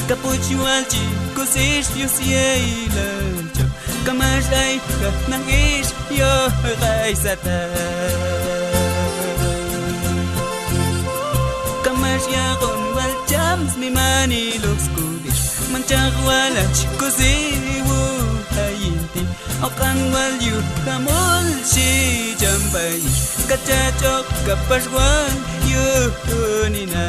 Kapuchualchi kusish yusieilancho Kamashai nagish yo gaisata Kamash yagon wal jams mi mani looks goodish Manchagwalach kusiwu hayinti Okan wal yu kamul shi jambayish Kachachok kapashwan yunina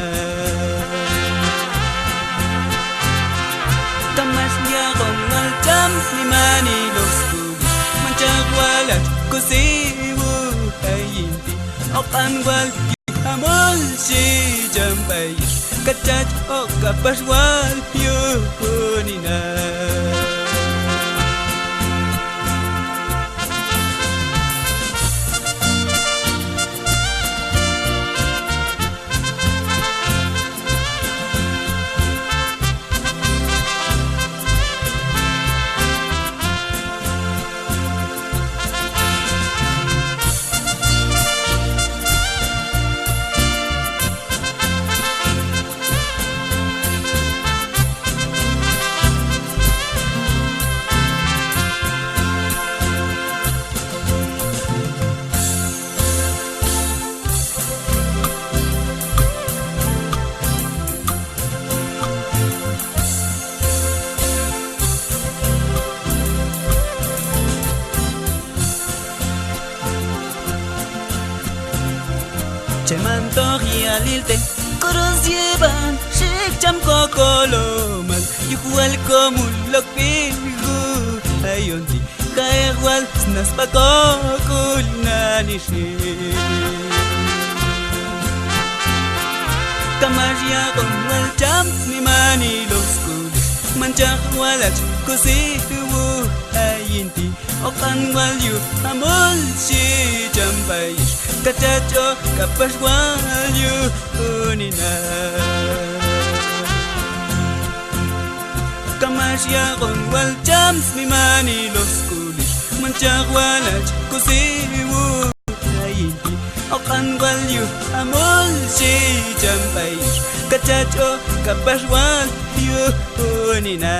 Mi mani los kudis Manchagwalat kusiwu hayinti Okan wal yuhamol shi jambayish Kachach o kapashwal yunina Chemantogia lilte, coros llevan, shikcham kokolomal, yuhual komul lokigu, ayonti, kaewal, snaspakokul nanishi. Kamaria con el cham, mi mani los kulis, manchahualach, kusihu, ayinti, okan wal yu, amol shi jambayish. Kachacho kapashwal yunina Kamashya con wal jams mi mani los kulish Manchagwalach kusiwu hayinti Okan wal yu amol shi jambayish Kachacho kapashwal yunina